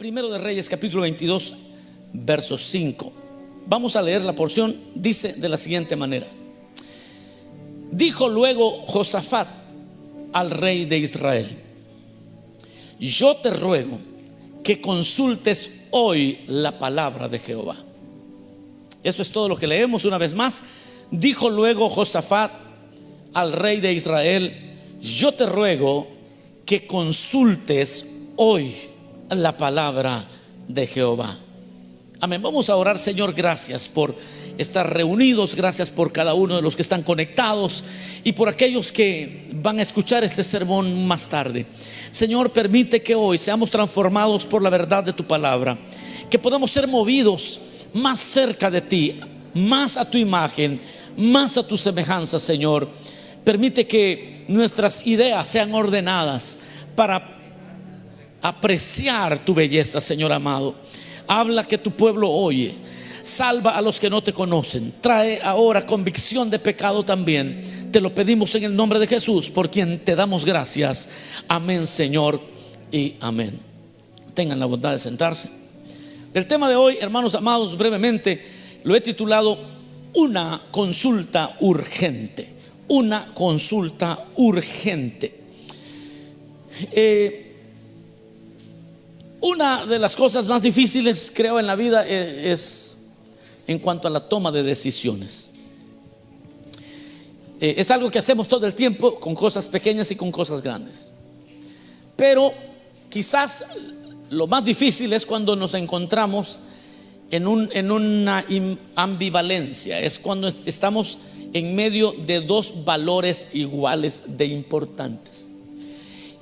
Primero de Reyes, capítulo 22, verso 5. Vamos a leer la porción. Dice de la siguiente manera: dijo luego Josafat al rey de Israel: yo te ruego que consultes hoy la palabra de Jehová. Eso es todo lo que leemos una vez más. Dijo luego Josafat al rey de Israel: yo te ruego que consultes hoy la palabra de Jehová. Amén. Vamos a orar. Señor, gracias por estar reunidos, gracias por cada uno de los que están conectados y por aquellos que van a escuchar este sermón más tarde. Señor, permite que hoy seamos transformados por la verdad de tu palabra, que podamos ser movidos más cerca de ti, más a tu imagen, más a tu semejanza. Señor, permite que nuestras ideas sean ordenadas para apreciar tu belleza. Señor amado, habla que tu pueblo oye. Salva a los que no te conocen. Trae ahora convicción de pecado también. Te lo pedimos en el nombre de Jesús, por quien te damos gracias. Amén, Señor, y amén. Tengan la bondad de sentarse. El tema de hoy, hermanos amados, brevemente lo he titulado una consulta urgente. Una consulta urgente. Una de las cosas más difíciles, creo, en la vida es en cuanto a la toma de decisiones. Es algo que hacemos todo el tiempo, con cosas pequeñas y con cosas grandes. Pero quizás lo más difícil es cuando nos encontramos en una ambivalencia. Es cuando estamos en medio de dos valores iguales de importantes.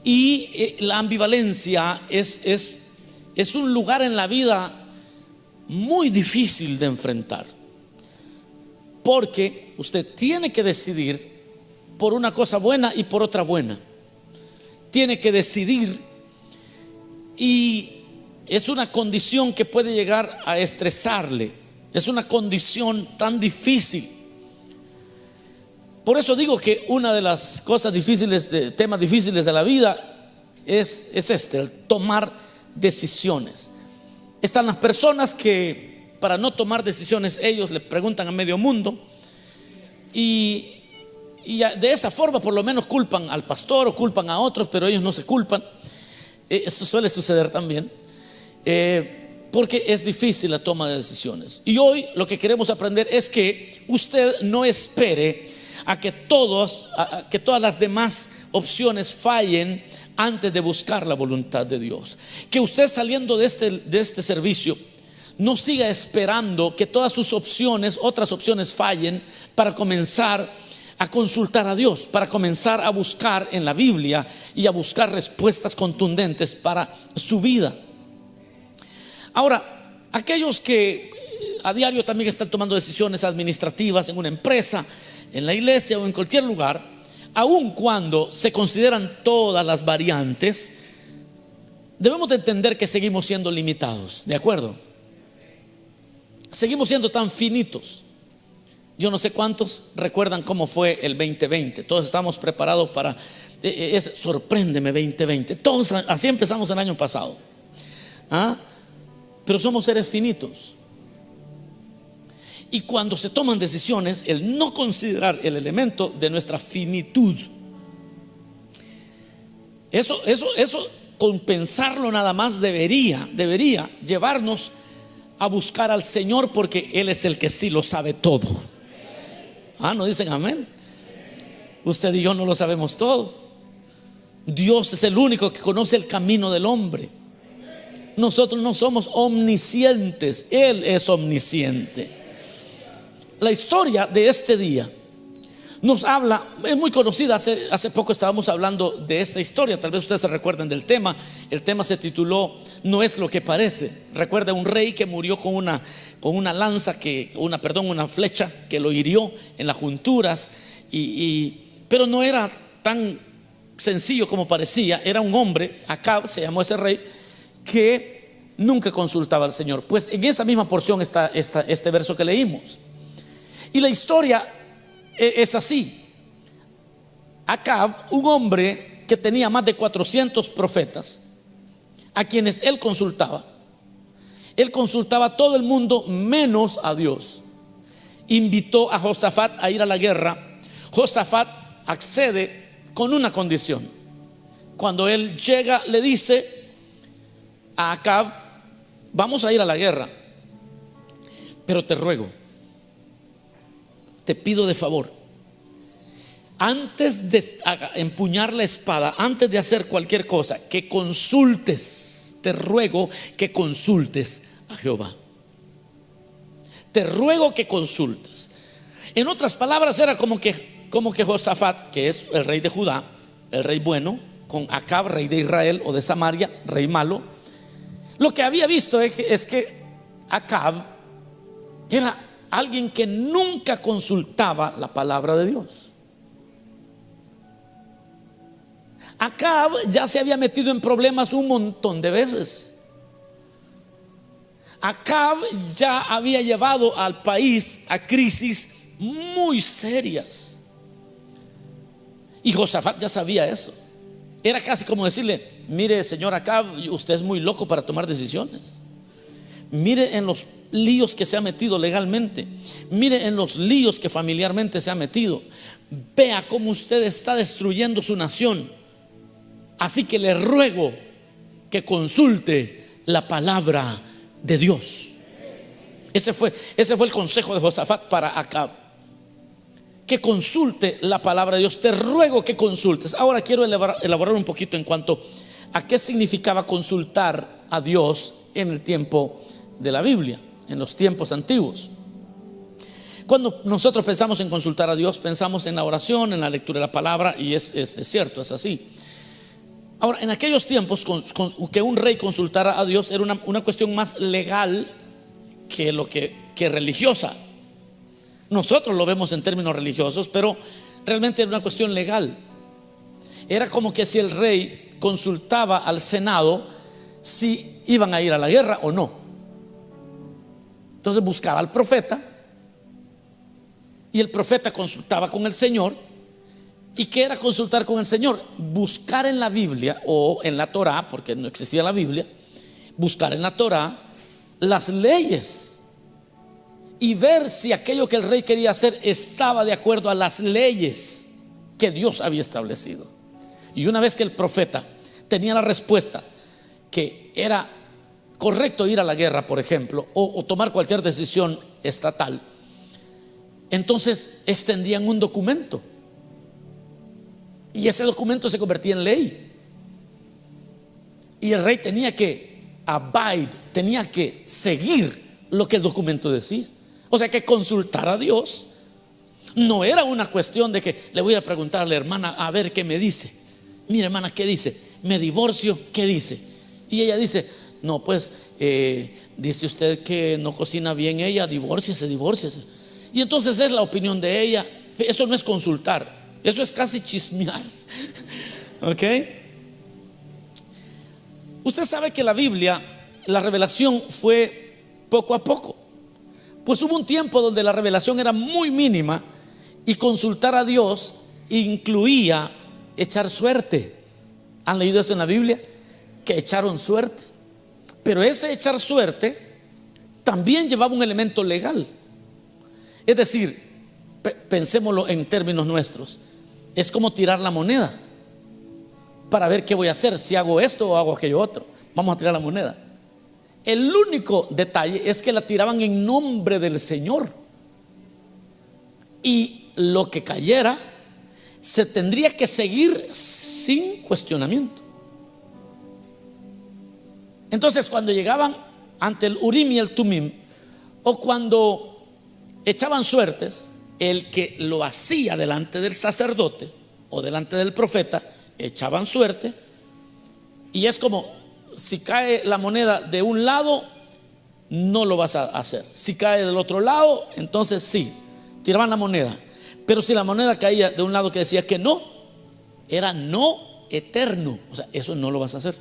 Y la ambivalencia es un lugar en la vida muy difícil de enfrentar, porque usted tiene que decidir por una cosa buena y por otra buena. Tiene que decidir, y es una condición que puede llegar a estresarle. Es una condición tan difícil. Por eso digo que una de las cosas difíciles, temas difíciles de la vida es el tomar decisiones. Están las personas que, para no tomar decisiones, ellos le preguntan a medio mundo y de esa forma por lo menos culpan al pastor o culpan a otros, pero ellos no se culpan. Eso suele suceder también, porque es difícil la toma de decisiones. Y hoy lo que queremos aprender es que usted no espere a que todas las demás opciones fallen antes de buscar la voluntad de Dios. Que usted, saliendo de este servicio, no siga esperando que todas sus otras opciones fallen para comenzar a consultar a Dios, para comenzar a buscar en la Biblia y a buscar respuestas contundentes para su vida. Ahora, aquellos que a diario también están tomando decisiones administrativas en una empresa, en la iglesia o en cualquier lugar, aun cuando se consideran todas las variantes, debemos de entender que seguimos siendo limitados, ¿de acuerdo? Seguimos siendo tan finitos. Yo no sé cuántos recuerdan cómo fue el 2020. Todos estamos preparados para sorpréndeme 2020. Todos así empezamos el año pasado. Pero somos seres finitos. Y cuando se toman decisiones, el no considerar el elemento de nuestra finitud, eso con pensarlo nada más debería llevarnos a buscar al Señor, porque Él es el que sí lo sabe todo. ¿No dicen amén? Usted y yo no lo sabemos todo. Dios es el único que conoce el camino del hombre. Nosotros no somos omniscientes, Él es omnisciente. La historia de este día nos habla, es muy conocida. Hace poco estábamos hablando de esta historia. Tal vez ustedes se recuerden del tema. El tema se tituló No es lo que parece. Recuerda un rey que murió con una lanza, una flecha que lo hirió en las junturas, pero no era tan sencillo como parecía. Era un hombre, Acab se llamó ese rey, que nunca consultaba al Señor. Pues en esa misma porción está este verso que leímos. Y la historia es así. Acab, un hombre que tenía más de 400 profetas, a quienes él consultaba. Él consultaba a todo el mundo menos a Dios. Invitó a Josafat a ir a la guerra. Josafat accede con una condición. Cuando él llega, le dice a Acab: vamos a ir a la guerra, pero te ruego, te pido de favor, antes de empuñar la espada, antes de hacer cualquier cosa, que consultes, te ruego que consultes a Jehová. Te ruego que consultes. En otras palabras, era como que Josafat, que es el rey de Judá, el rey bueno, con Acab, rey de Israel o de Samaria, rey malo, lo que había visto es que Acab era alguien que nunca consultaba la palabra de Dios. Acab ya se había metido en problemas un montón de veces. Acab ya había llevado al país a crisis muy serias. Y Josafat ya sabía eso. Era casi como decirle: mire, señor Acab, usted es muy loco para tomar decisiones. Mire en los líos que se ha metido legalmente. Mire en los líos que familiarmente se ha metido. Vea cómo usted está destruyendo su nación. Así que le ruego que consulte la palabra de Dios. Ese fue el consejo de Josafat para Acab: que consulte la palabra de Dios. Te ruego que consultes. Ahora quiero elaborar un poquito en cuanto a qué significaba consultar a Dios en el tiempo de la Biblia, en los tiempos antiguos. Cuando nosotros pensamos en consultar a Dios, pensamos en la oración, en la lectura de la palabra, y es cierto, es así. Ahora, en aquellos tiempos, que un rey consultara a Dios era una cuestión más legal que religiosa. Nosotros lo vemos en términos religiosos, pero realmente era una cuestión legal. Era como que si el rey consultaba al Senado si iban a ir a la guerra o no. Entonces buscaba al profeta, y el profeta consultaba con el Señor. ¿Y qué era consultar con el Señor? Buscar en la Biblia o en la Torá, porque no existía la Biblia, buscar en la Torá las leyes y ver si aquello que el rey quería hacer estaba de acuerdo a las leyes que Dios había establecido. Y una vez que el profeta tenía la respuesta que era correcto ir a la guerra, por ejemplo, o tomar cualquier decisión estatal, entonces extendían un documento. Y ese documento se convertía en ley. Y el rey tenía que tenía que seguir lo que el documento decía. O sea que consultar a Dios no era una cuestión de que le voy a preguntar a la hermana a ver qué me dice. Mira, hermana, ¿qué dice? Me divorcio, ¿qué dice? Y ella dice: no, pues dice usted que no cocina bien ella, divórciese. Y entonces es la opinión de ella. Eso no es consultar. Eso es casi chismear. ¿Ok? Usted sabe que la Biblia, la revelación fue poco a poco. Pues hubo un tiempo donde la revelación era muy mínima y consultar a Dios incluía echar suerte. ¿Han leído eso en la Biblia? Que echaron suerte. Pero ese echar suerte también llevaba un elemento legal. Es decir, pensémoslo en términos nuestros. Es como tirar la moneda para ver qué voy a hacer, si hago esto o hago aquello otro. Vamos a tirar la moneda. El único detalle es que la tiraban en nombre del Señor, y lo que cayera se tendría que seguir sin cuestionamiento. Entonces, cuando llegaban ante el Urim y el Tumim, o cuando echaban suertes, el que lo hacía delante del sacerdote o delante del profeta, echaban suerte. Y es como: si cae la moneda de un lado, no lo vas a hacer. Si cae del otro lado, entonces sí, tiraban la moneda. Pero si la moneda caía de un lado que decía que no, era no eterno. O sea, eso no lo vas a hacer.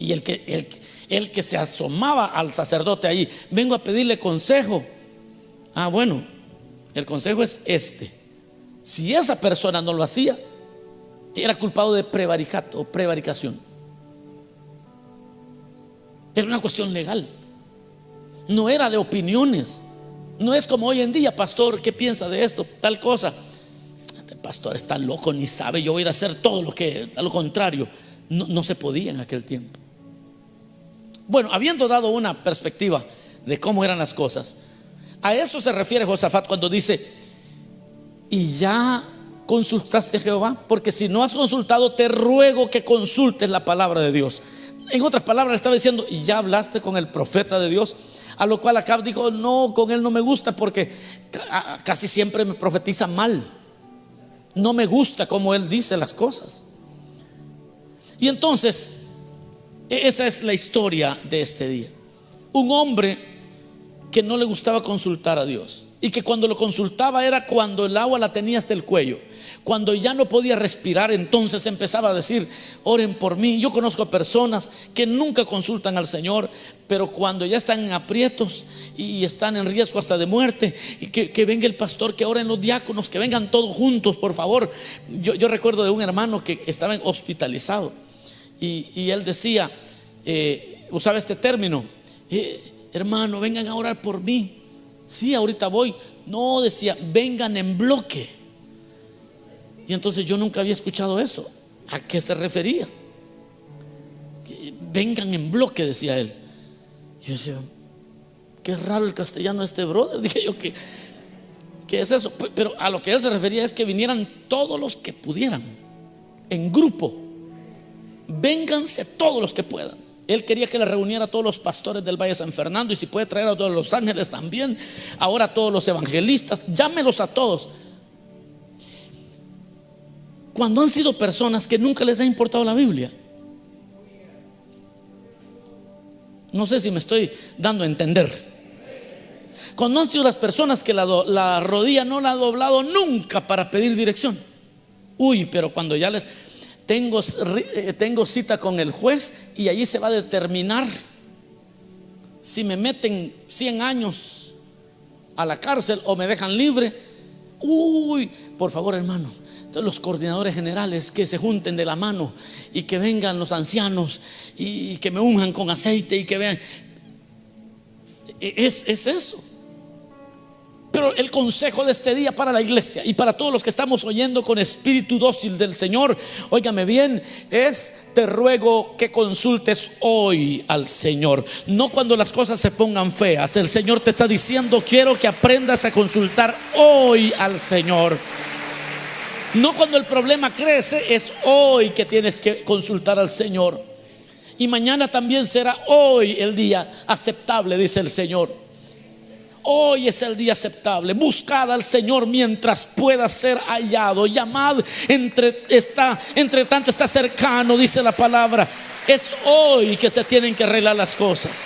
Y el que se asomaba al sacerdote allí: vengo a pedirle consejo. Ah, bueno, el consejo es este. Si esa persona no lo hacía, era culpado de prevaricato o prevaricación. Era una cuestión legal. No era de opiniones. No es como hoy en día: pastor, ¿qué piensa de esto? Tal cosa. Este pastor está loco, ni sabe, yo voy a ir a hacer todo lo que, a lo contrario. No se podía en aquel tiempo. Bueno, habiendo dado una perspectiva de cómo eran las cosas, a eso se refiere Josafat cuando dice: ¿y ya consultaste a Jehová? Porque si no has consultado, te ruego que consultes la palabra de Dios. En otras palabras, estaba diciendo: ¿y ya hablaste con el profeta de Dios? A lo cual Acab dijo: no, con él no me gusta, porque casi siempre me profetiza mal. No me gusta cómo él dice las cosas. Y entonces, esa es la historia de este día. Un hombre que no le gustaba consultar a Dios, y que cuando lo consultaba era cuando el agua la tenía hasta el cuello. Cuando ya no podía respirar, entonces empezaba a decir: oren por mí. Yo conozco personas que nunca consultan al Señor, pero cuando ya están en aprietos y están en riesgo hasta de muerte, y que venga el pastor, que oren los diáconos, que vengan todos juntos, por favor. Yo recuerdo de un hermano que estaba hospitalizado, y él decía, usaba este término: hermano, vengan a orar por mí. Sí, ahorita voy. No, decía, vengan en bloque. Y entonces yo nunca había escuchado eso. ¿A qué se refería? Vengan en bloque, decía él. Yo decía: qué raro el castellano de este brother. Dije yo: ¿qué es eso? Pero a lo que él se refería es que vinieran todos los que pudieran, en grupo. Vénganse todos los que puedan. Él quería que le reuniera a todos los pastores del Valle de San Fernando, y si puede traer a todos los ángeles también, ahora a todos los evangelistas, llámelos a todos. Cuando han sido personas que nunca les ha importado la Biblia. No sé si me estoy dando a entender. Cuando han sido las personas que la rodilla no la ha doblado nunca para pedir dirección. Uy, pero cuando ya les... Tengo cita con el juez, y allí se va a determinar si me meten 100 años a la cárcel o me dejan libre. Uy, por favor, hermano, los coordinadores generales que se junten de la mano, y que vengan los ancianos y que me unjan con aceite y que vean. Es eso. Pero el consejo de este día para la iglesia y para todos los que estamos oyendo con espíritu dócil del Señor, óigame bien, es: te ruego que consultes hoy al Señor, no cuando las cosas se pongan feas. El Señor te está diciendo: quiero que aprendas a consultar hoy al Señor. No cuando el problema crece, es hoy que tienes que consultar al Señor. Y mañana también será hoy el día aceptable, dice el Señor. Hoy es el día aceptable. Buscad al Señor mientras pueda ser hallado. Llamad entre tanto está cercano, dice la palabra. Es hoy que se tienen que arreglar las cosas.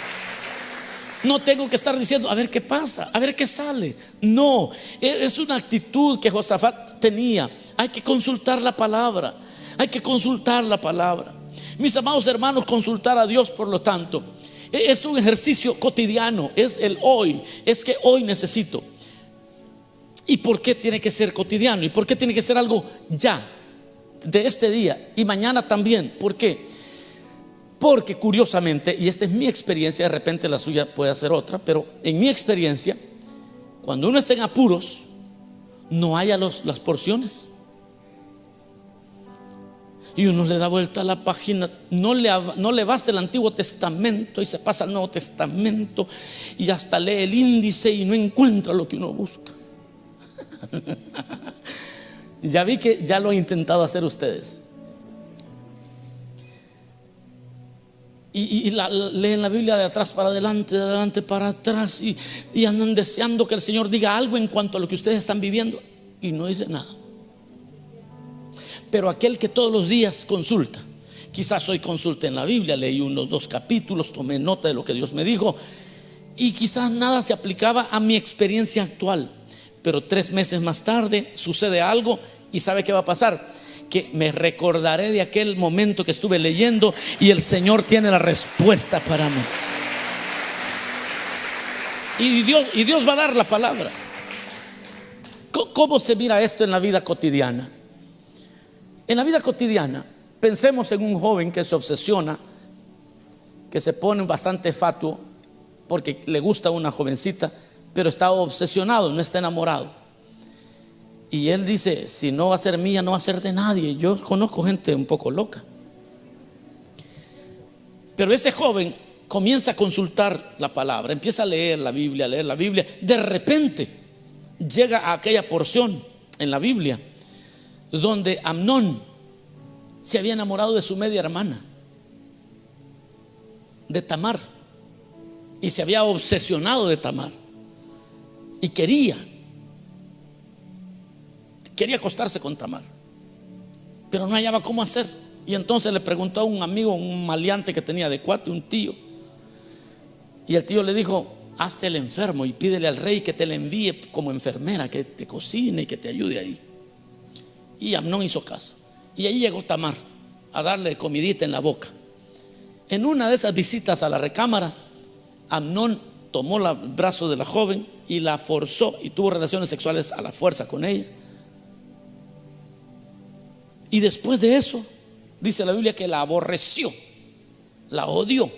No tengo que estar diciendo: a ver qué pasa, a ver qué sale. No, es una actitud que Josafat tenía. Hay que consultar la palabra. Hay que consultar la palabra. Mis amados hermanos, consultar a Dios, por lo tanto, es un ejercicio cotidiano. Es el hoy. Es que hoy necesito. ¿Y por qué tiene que ser cotidiano? ¿Y por qué tiene que ser algo ya, de este día y mañana también? ¿Por qué? Porque curiosamente, y esta es mi experiencia, de repente la suya puede ser otra, pero en mi experiencia, cuando uno está en apuros, no haya las porciones. Y uno le da vuelta a la página, no le basta el Antiguo Testamento y se pasa al Nuevo Testamento, y hasta lee el índice y no encuentra lo que uno busca. Ya vi que ya lo han intentado hacer ustedes. Y leen la Biblia de atrás para adelante, de adelante para atrás, y andan deseando que el Señor diga algo en cuanto a lo que ustedes están viviendo, y no dice nada. Pero aquel que todos los días consulta, quizás hoy consulté en la Biblia, leí unos 2 capítulos, tomé nota de lo que Dios me dijo, y quizás nada se aplicaba a mi experiencia actual, pero 3 meses más tarde sucede algo, y ¿sabe qué va a pasar? Que me recordaré de aquel momento que estuve leyendo, y el Señor tiene la respuesta para mí. Y Dios va a dar la palabra. ¿Cómo se mira esto en la vida cotidiana? En la vida cotidiana, pensemos en un joven que se obsesiona que se pone bastante fatuo porque le gusta una jovencita, pero está obsesionado, no está enamorado. Y él dice: si no va a ser mía, no va a ser de nadie. Yo conozco gente un poco loca. Pero ese joven comienza a consultar la palabra, empieza a leer la Biblia, a leer la Biblia. De repente llega a aquella porción en la Biblia donde Amnón se había enamorado de su media hermana, de Tamar, y se había obsesionado de Tamar y quería acostarse con Tamar, pero no hallaba cómo hacer. Y entonces le preguntó a un amigo, un maleante que tenía de cuate, un tío, y el tío le dijo: hazte el enfermo y pídele al rey que te le envíe como enfermera, que te cocine y que te ayude ahí. Y Amnón hizo caso, y ahí llegó Tamar a darle comidita en la boca. En una de esas visitas a la recámara, Amnón tomó el brazo de la joven y la forzó y tuvo relaciones sexuales a la fuerza con ella. Y después de eso, dice la Biblia que la aborreció, la odió.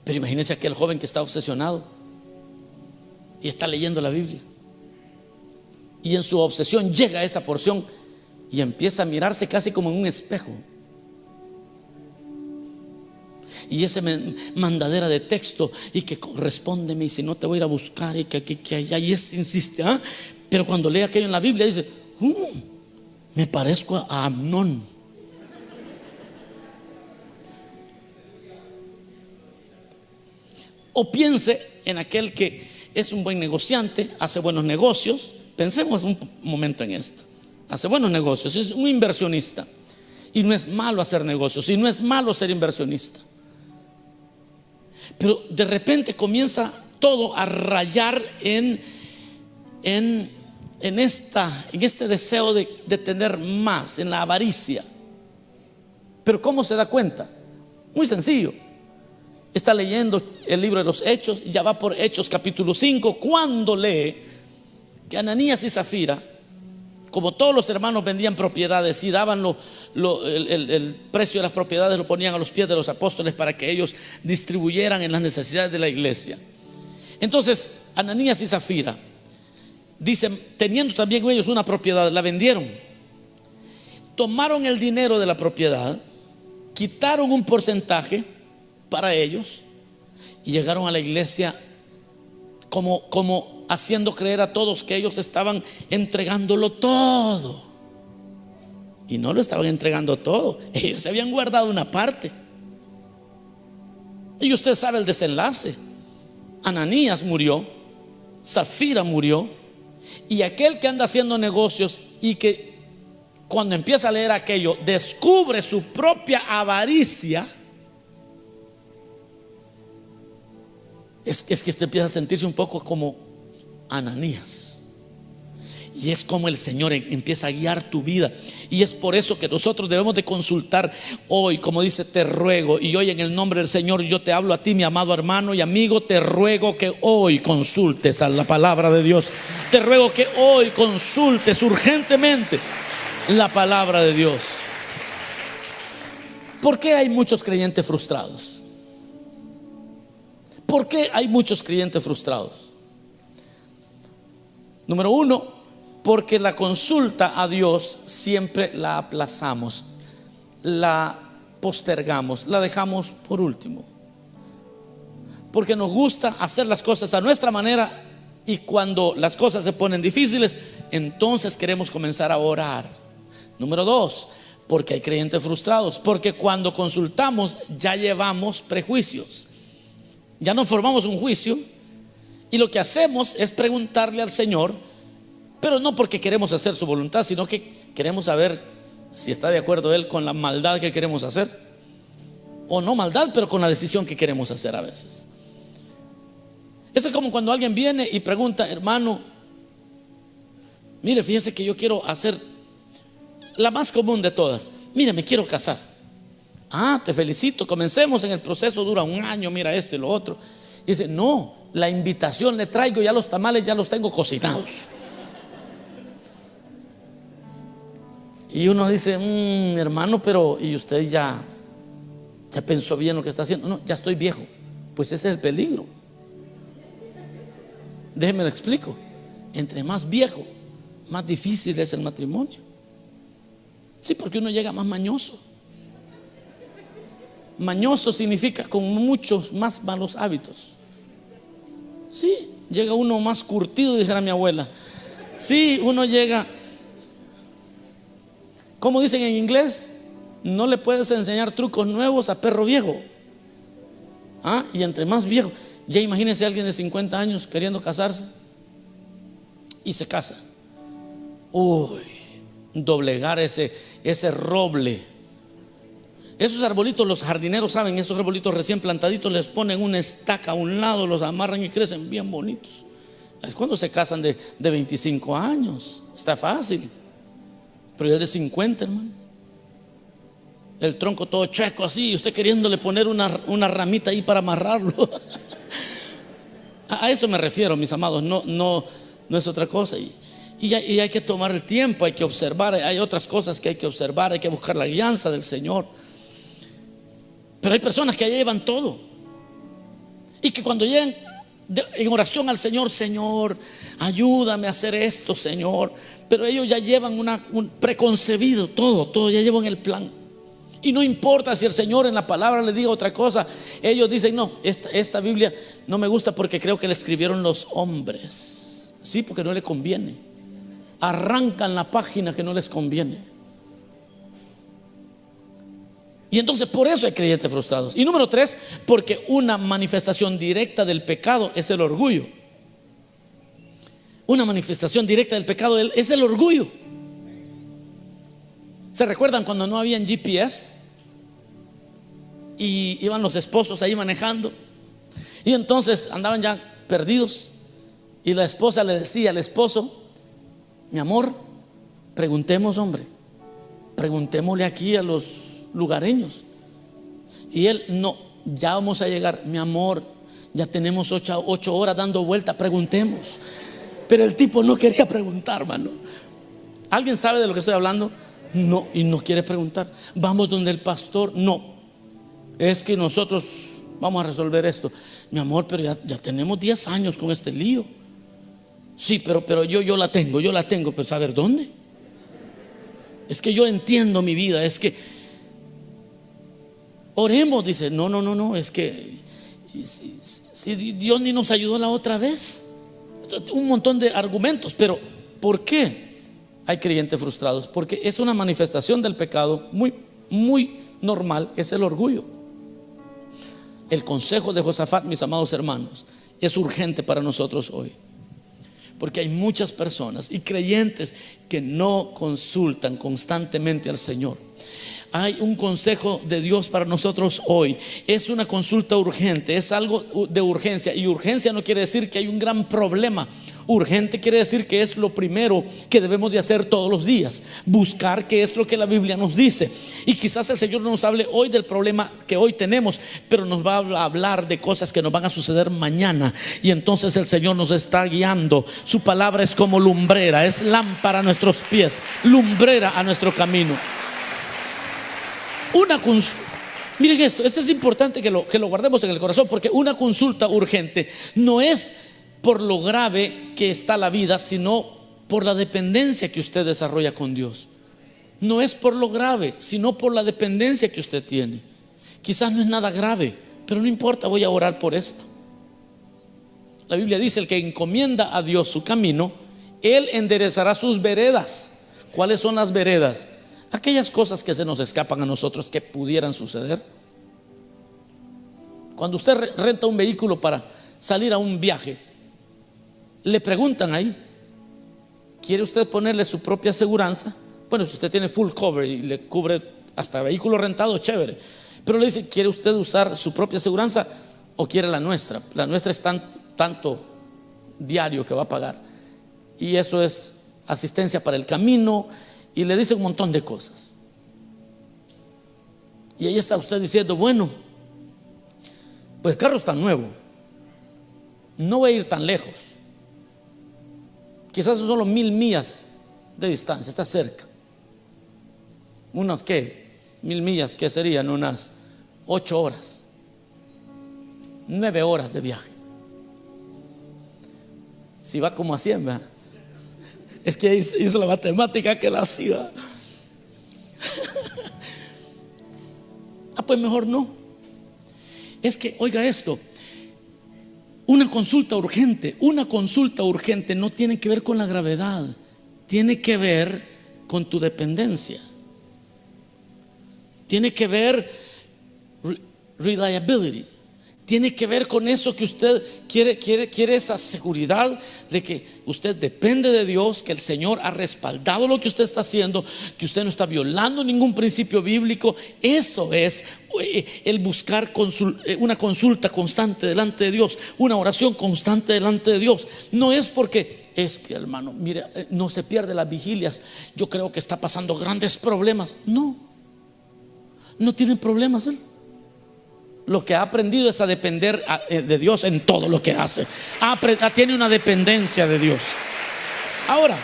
Pero imagínense aquel joven que está obsesionado y está leyendo la Biblia, y en su obsesión llega a esa porción y empieza a mirarse casi como en un espejo. Y ese mandadera de texto, y que respóndeme, y si no te voy a ir a buscar, y que allá, y ese insiste, ¿ah? Pero cuando lee aquello en la Biblia dice: me parezco a Amnón. O piense en aquel que es un buen negociante, hace buenos negocios. Pensemos un momento en esto. Hace buenos negocios, es un inversionista, y no es malo hacer negocios, y no es malo ser inversionista. Pero de repente comienza todo a rayar en este deseo de tener más, en la avaricia. Pero ¿cómo se da cuenta? Muy sencillo. Está leyendo el libro de los Hechos, ya va por Hechos capítulo 5, cuando lee que Ananías y Zafira, como todos los hermanos vendían propiedades y daban el precio de las propiedades, lo ponían a los pies de los apóstoles para que ellos distribuyeran en las necesidades de la iglesia. Entonces Ananías y Zafira, dicen, teniendo también ellos una propiedad, la vendieron, tomaron el dinero de la propiedad, quitaron un porcentaje para ellos y llegaron a la iglesia como haciendo creer a todos que ellos estaban entregándolo todo. Y no lo estaban entregando todo, ellos se habían guardado una parte. Y usted sabe el desenlace. Ananías murió, Zafira murió, y aquel que anda haciendo negocios y que cuando empieza a leer aquello descubre su propia avaricia, es que usted empieza a sentirse un poco como Ananías. Y es como el Señor empieza a guiar tu vida. Y es por eso que nosotros debemos de consultar hoy, como dice, te ruego. Y hoy en el nombre del Señor yo te hablo a ti, mi amado hermano y amigo. Te ruego que hoy consultes a la palabra de Dios. Te ruego que hoy consultes urgentemente la palabra de Dios. ¿Por qué hay muchos creyentes frustrados? ¿Por qué hay muchos creyentes frustrados? Número uno, porque la consulta a Dios siempre la aplazamos, la postergamos, la dejamos por último. Porque nos gusta hacer las cosas a nuestra manera, y cuando las cosas se ponen difíciles, entonces queremos comenzar a orar. Número dos, porque hay creyentes frustrados, porque cuando consultamos ya llevamos prejuicios. Ya nos formamos un juicio y lo que hacemos es preguntarle al Señor, pero no porque queremos hacer su voluntad, sino que queremos saber si está de acuerdo Él con la maldad que queremos hacer, o no maldad, pero con la decisión que queremos hacer a veces. Eso es como cuando alguien viene y pregunta: hermano, mire, fíjese que yo quiero hacer la más común de todas. Mire, me quiero casar. Ah, te felicito, comencemos en el proceso, dura un año, mira esto y lo otro. Y dice: no, la invitación le traigo, ya los tamales ya los tengo cocinados. Y uno dice, hermano, pero ¿y usted ya pensó bien lo que está haciendo? No, ya estoy viejo. Pues ese es el peligro. Déjeme lo explico. Entre más viejo, más difícil es el matrimonio. Sí, porque uno llega más mañoso. Mañoso significa con muchos más malos hábitos. Sí, llega uno más curtido, dijera mi abuela. Sí, uno llega, como dicen en inglés, no le puedes enseñar trucos nuevos a perro viejo. Y entre más viejo, ya imagínense a alguien de 50 años queriendo casarse y se casa. Uy, doblegar ese roble. Esos arbolitos, los jardineros saben, esos arbolitos recién plantaditos les ponen una estaca a un lado, los amarran y crecen bien bonitos. Es cuando se casan de 25 años. Está fácil. Pero ya es de 50, hermano. El tronco todo chueco así, usted queriéndole poner una ramita ahí para amarrarlo. A eso me refiero, mis amados. No es otra cosa. Y hay que tomar el tiempo, hay que observar. Hay otras cosas que hay que observar, hay que buscar la guianza del Señor. Pero hay personas que ya llevan todo y que cuando llegan en oración al Señor, Señor, ayúdame a hacer esto, Señor, pero ellos ya llevan un preconcebido, todo ya llevan el plan. Y no importa si el Señor en la palabra le diga otra cosa, ellos dicen, no, esta Biblia no me gusta porque creo que la escribieron los hombres. Sí, porque no le conviene. Arrancan la página que no les conviene. Y entonces por eso hay creyentes frustrados. Y número 3, porque una manifestación directa del pecado es el orgullo. Una manifestación directa del pecado es el orgullo. ¿Se recuerdan cuando no habían GPS? Y iban los esposos ahí manejando. Y entonces andaban ya perdidos. Y la esposa le decía al esposo, mi amor, preguntemos, hombre, preguntémosle aquí a los lugareños. Y él, no, ya vamos a llegar, mi amor, ya tenemos 8 horas dando vuelta, preguntemos. Pero el tipo no quería preguntar, hermano. ¿Alguien sabe de lo que estoy hablando? No, y no quiere preguntar. Vamos donde el pastor, no, es que nosotros vamos a resolver esto. Mi amor, pero ya tenemos 10 años con este lío. Sí, pero yo la tengo, pero ¿saber dónde? Es que yo entiendo mi vida, es que oremos, dice, no, es que si Dios ni nos ayudó la otra vez. Un montón de argumentos, pero ¿por qué hay creyentes frustrados? Porque es una manifestación del pecado muy, muy normal, es el orgullo. El consejo de Josafat, mis amados hermanos, es urgente para nosotros hoy. Porque hay muchas personas y creyentes que no consultan constantemente al Señor. Hay un consejo de Dios para nosotros hoy. Es una consulta urgente, es algo de urgencia. Y urgencia no quiere decir que hay un gran problema. Urgente quiere decir que es lo primero que debemos de hacer todos los días. Buscar qué es lo que la Biblia nos dice. Y quizás el Señor no nos hable hoy del problema que hoy tenemos, pero nos va a hablar de cosas que nos van a suceder mañana. Y entonces el Señor nos está guiando. Su palabra es como lumbrera, es lámpara a nuestros pies, lumbrera a nuestro camino. Miren esto es importante que lo guardemos en el corazón, porque una consulta urgente no es por lo grave que está la vida, sino por la dependencia que usted desarrolla con Dios. No es por lo grave, sino por la dependencia que usted tiene. Quizás no es nada grave, pero no importa, voy a orar por esto. La Biblia dice, el que encomienda a Dios su camino, Él enderezará sus veredas. ¿Cuáles son las veredas? Aquellas cosas que se nos escapan a nosotros que pudieran suceder. Cuando usted renta un vehículo para salir a un viaje, le preguntan ahí, ¿quiere usted ponerle su propia aseguranza? Bueno, si usted tiene full cover y le cubre hasta vehículo rentado, chévere. Pero le dice, ¿quiere usted usar su propia aseguranza o quiere la nuestra? La nuestra es tanto diario que va a pagar. Y eso es asistencia para el camino. Y le dice un montón de cosas. Y ahí está usted diciendo, bueno, pues el carro está nuevo, no voy a ir tan lejos. Quizás son solo 1000 millas de distancia, está cerca. unas, ¿qué? 1000 millas, ¿qué serían? Unas 8 horas, 9 horas de viaje. Si va como a 100, ¿verdad? Es que hizo la matemática que la hacía. Pues mejor no. Es que, oiga esto, una consulta urgente no tiene que ver con la gravedad, tiene que ver con tu dependencia, tiene que ver reliability, tiene que ver con eso que usted quiere esa seguridad de que usted depende de Dios, que el Señor ha respaldado lo que usted está haciendo, que usted no está violando ningún principio bíblico. Eso es el buscar una consulta constante delante de Dios, una oración constante delante de Dios. No es porque es que, hermano, mire, no se pierde las vigilias, yo creo que está pasando grandes problemas. No tiene problemas él. Lo que ha aprendido es a depender de Dios en todo lo que hace. Tiene una dependencia de Dios. Ahora,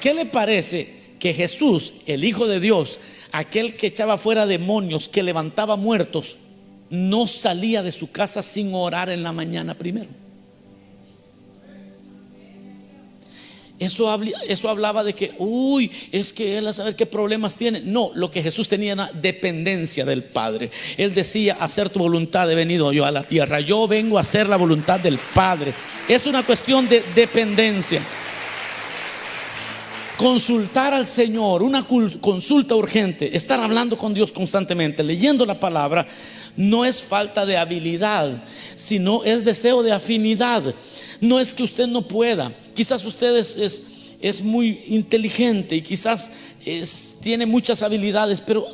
¿qué le parece que Jesús, el Hijo de Dios, aquel que echaba fuera demonios, que levantaba muertos, no salía de su casa sin orar en la mañana primero? Eso hablaba de que, es que él a saber qué problemas tiene. No, lo que Jesús tenía era dependencia del Padre. Él decía: hacer tu voluntad he venido yo a la tierra. Yo vengo a hacer la voluntad del Padre. Es una cuestión de dependencia. Consultar al Señor, una consulta urgente, estar hablando con Dios constantemente, leyendo la palabra, no es falta de habilidad, sino es deseo de afinidad. No es que usted no pueda. Quizás usted es muy inteligente y quizás tiene muchas habilidades, pero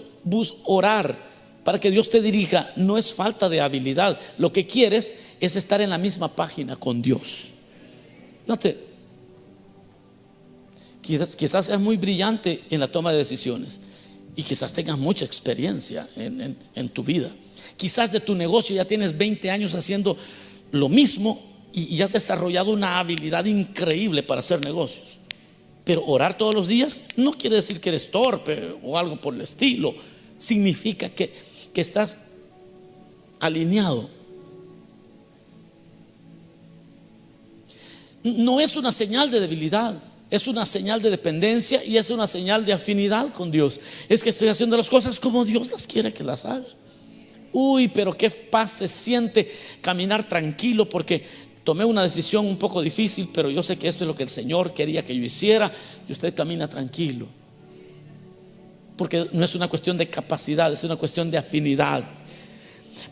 orar para que Dios te dirija no es falta de habilidad. Lo que quieres es estar en la misma página con Dios. Quizás seas muy brillante en la toma de decisiones y quizás tengas mucha experiencia en tu vida. Quizás de tu negocio ya tienes 20 años haciendo lo mismo y has desarrollado una habilidad increíble para hacer negocios. Pero orar todos los días no quiere decir que eres torpe o algo por el estilo. Significa que estás alineado. No es una señal de debilidad, es una señal de dependencia y es una señal de afinidad con Dios. Es que estoy haciendo las cosas como Dios las quiere que las haga. Pero qué paz se siente caminar tranquilo porque tomé una decisión un poco difícil, pero yo sé que esto es lo que el Señor quería que yo hiciera, y usted camina tranquilo. Porque no es una cuestión de capacidad, es una cuestión de afinidad.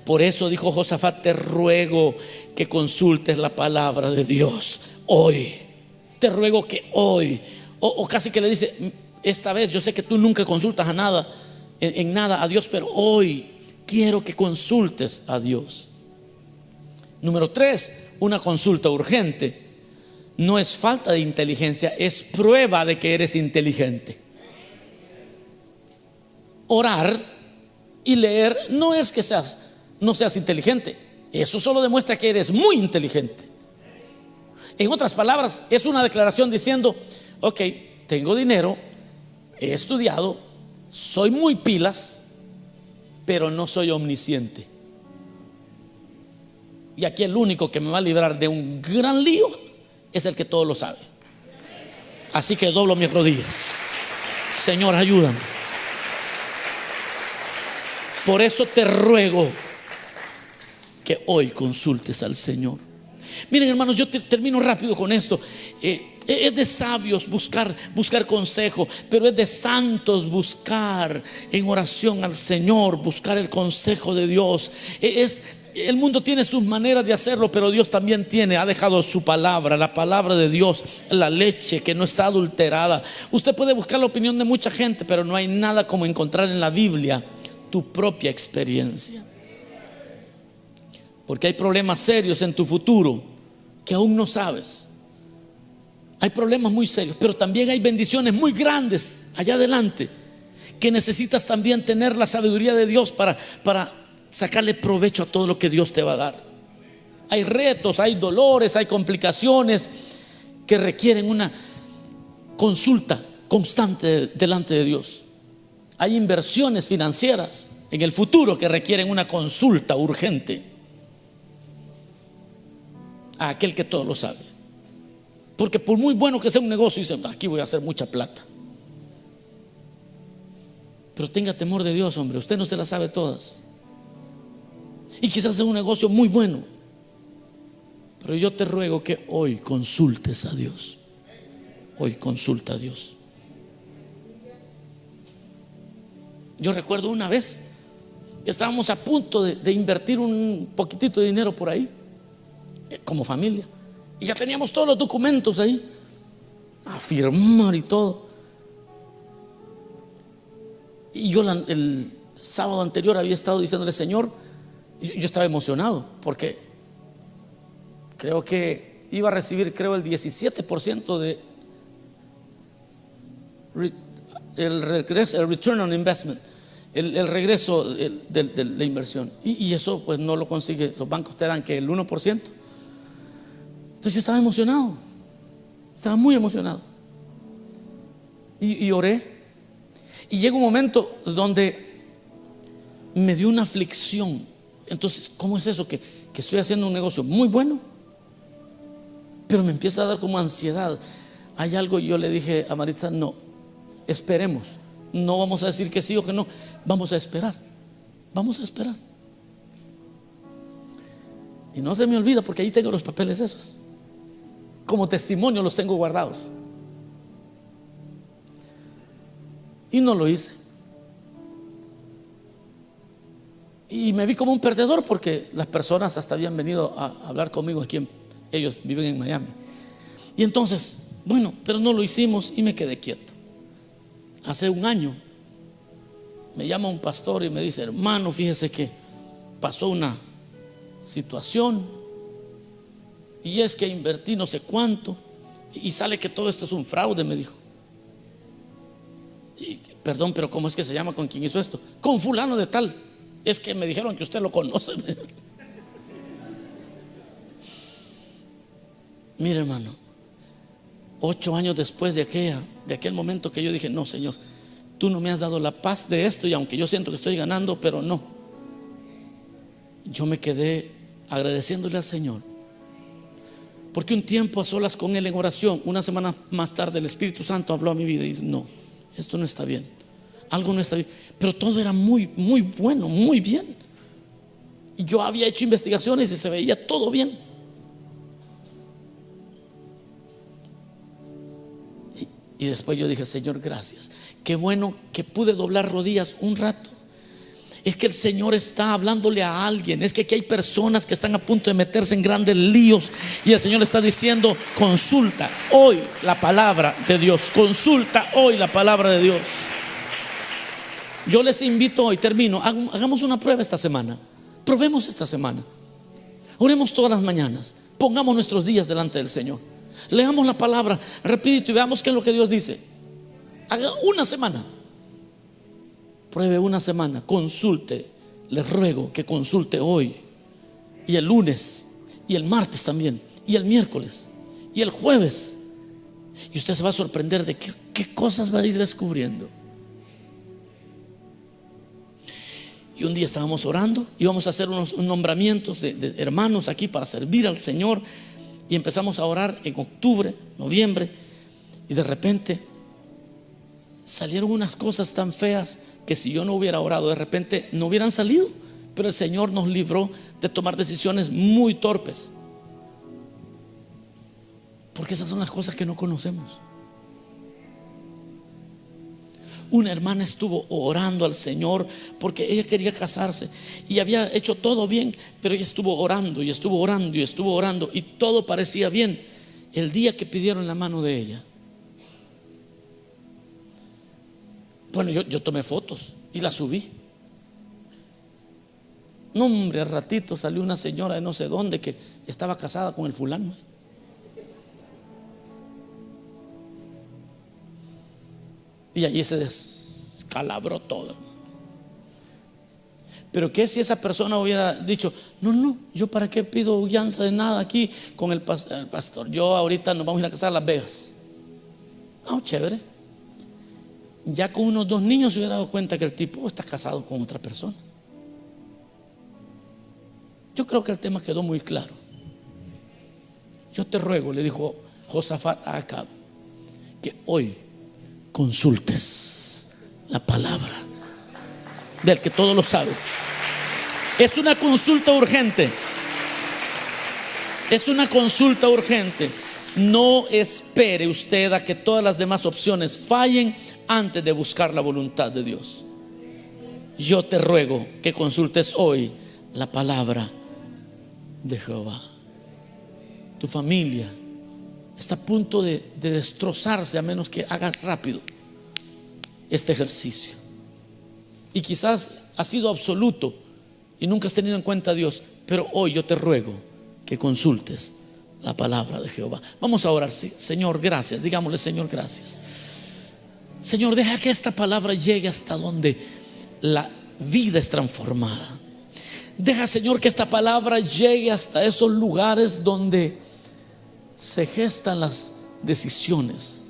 Por eso dijo Josafat: te ruego que consultes la palabra de Dios hoy. Te ruego que hoy, o casi que le dice: esta vez yo sé que tú nunca consultas en nada a Dios, pero hoy quiero que consultes a Dios. Número 3, una consulta urgente no es falta de inteligencia, es prueba de que eres inteligente. Orar y leer no es que no seas inteligente, eso solo demuestra que eres muy inteligente. En otras palabras, es una declaración diciendo: ok, tengo dinero, he estudiado, soy muy pilas, pero no soy omnisciente. Y aquí el único que me va a librar de un gran lío es el que todo lo sabe. Así que doblo mis rodillas. Señor, ayúdame. Por eso te ruego que hoy consultes al Señor. Miren, hermanos, yo termino rápido con esto. Es de sabios buscar consejo, pero es de santos buscar en oración al Señor, buscar el consejo de Dios. El mundo tiene sus maneras de hacerlo, pero Dios también ha dejado su palabra, la palabra de Dios, la leche que no está adulterada. Usted puede buscar la opinión de mucha gente, pero no hay nada como encontrar en la Biblia tu propia experiencia. Porque hay problemas serios en tu futuro que aún no sabes. Hay problemas muy serios, pero también hay bendiciones muy grandes allá adelante que necesitas también tener la sabiduría de Dios para sacarle provecho a todo lo que Dios te va a dar. Hay retos, hay dolores, hay complicaciones que requieren una consulta constante delante de Dios. Hay inversiones financieras en el futuro que requieren una consulta urgente a aquel que todo lo sabe. Porque por muy bueno que sea un negocio, dicen, aquí voy a hacer mucha plata. Pero tenga temor de Dios, hombre, usted no se las sabe todas. Y quizás sea un negocio muy bueno, pero yo te ruego que hoy consultes a Dios. Hoy consulta a Dios. Yo recuerdo una vez que estábamos a punto de invertir un poquitito de dinero por ahí, como familia, y ya teníamos todos los documentos ahí a firmar y todo. Y yo el sábado anterior había estado diciéndole, Señor, yo estaba emocionado porque creo que iba a recibir, el 17% de el regreso, el return on investment, el regreso de la inversión. Y eso pues no lo consigue, los bancos te dan que el 1%. Entonces yo estaba emocionado, estaba muy emocionado. Y oré. Y llega un momento donde me dio una aflicción. Entonces, ¿cómo es eso? Que estoy haciendo un negocio muy bueno, pero me empieza a dar como ansiedad. Hay algo, y yo le dije a Maritza, no, esperemos. No vamos a decir que sí o que no, vamos a esperar. Vamos a esperar. Y no se me olvida, porque ahí tengo los papeles esos. Como testimonio los tengo guardados. Y no lo hice. Y me vi como un perdedor, porque las personas hasta habían venido a hablar conmigo aquí. Ellos viven en Miami. Y entonces, bueno, pero no lo hicimos y me quedé quieto. Hace un año me llama un pastor y me dice, hermano, fíjese que pasó una situación y es que invertí no sé cuánto y sale que todo esto es un fraude, me dijo. Y, perdón, pero ¿cómo es que se llama con quien hizo esto? Con fulano de tal. Es que me dijeron que usted lo conoce. Mire, hermano, 8 años después de aquel momento que yo dije, no, Señor, tú no me has dado la paz de esto, y aunque yo siento que estoy ganando, pero no. Yo me quedé agradeciéndole al Señor, porque un tiempo a solas con Él en oración, una semana más tarde el Espíritu Santo habló a mi vida y dijo, no, esto no está bien, algo no está bien. Pero todo era muy, muy bueno, muy bien. Y yo había hecho investigaciones y se veía todo bien. Y después yo dije, Señor, gracias. Qué bueno que pude doblar rodillas un rato. Es que el Señor está hablándole a alguien. Es que aquí hay personas que están a punto de meterse en grandes líos, y el Señor le está diciendo, consulta hoy la palabra de Dios. Consulta hoy la palabra de Dios. Yo les invito hoy, termino, hagamos una prueba esta semana. Probemos esta semana. Oremos todas las mañanas. Pongamos nuestros días delante del Señor. Leamos la palabra rapidito y veamos qué es lo que Dios dice. Haga una semana. Pruebe una semana. Consulte. Les ruego que consulte hoy, y el lunes, y el martes también, y el miércoles, y el jueves. Y usted se va a sorprender de qué cosas va a ir descubriendo. Y un día estábamos orando, íbamos a hacer unos nombramientos de hermanos aquí para servir al Señor. Y empezamos a orar en octubre, noviembre, y de repente salieron unas cosas tan feas que si yo no hubiera orado, de repente no hubieran salido. Pero el Señor nos libró de tomar decisiones muy torpes, porque esas son las cosas que no conocemos. Una hermana estuvo orando al Señor porque ella quería casarse y había hecho todo bien, pero ella estuvo orando y estuvo orando y estuvo orando, y todo parecía bien el día que pidieron la mano de ella. Bueno, yo tomé fotos y las subí. No, hombre, al ratito salió una señora de no sé dónde que estaba casada con el fulano. Y allí se descalabró todo. Pero ¿qué si esa persona hubiera dicho, no, yo para qué pido guianza de nada aquí con el pastor? Yo ahorita nos vamos a ir a casar a Las Vegas. No, chévere. ya con unos 2 niños se hubiera dado cuenta que el tipo está casado con otra persona. Yo creo que el tema quedó muy claro. Yo te ruego, le dijo Josafat a Acab, que hoy consultes la palabra del que todo lo sabe. Es una consulta urgente. Es una consulta urgente. No espere usted a que todas las demás opciones fallen antes de buscar la voluntad de Dios. Yo te ruego que consultes hoy la palabra de Jehová. Tu familia está a punto de destrozarse a menos que hagas rápido este ejercicio. Y quizás ha sido absoluto y nunca has tenido en cuenta a Dios, pero hoy yo te ruego que consultes la palabra de Jehová. Vamos a orar. Sí, Señor, gracias. Digámosle: Señor, gracias. Señor, deja que esta palabra llegue hasta donde la vida es transformada. Deja, Señor, que esta palabra llegue hasta esos lugares donde se gestan las decisiones.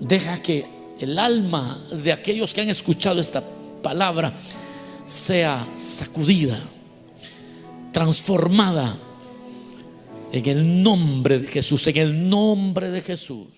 Deja que el alma de aquellos que han escuchado esta palabra sea sacudida, transformada en el nombre de Jesús, en el nombre de Jesús.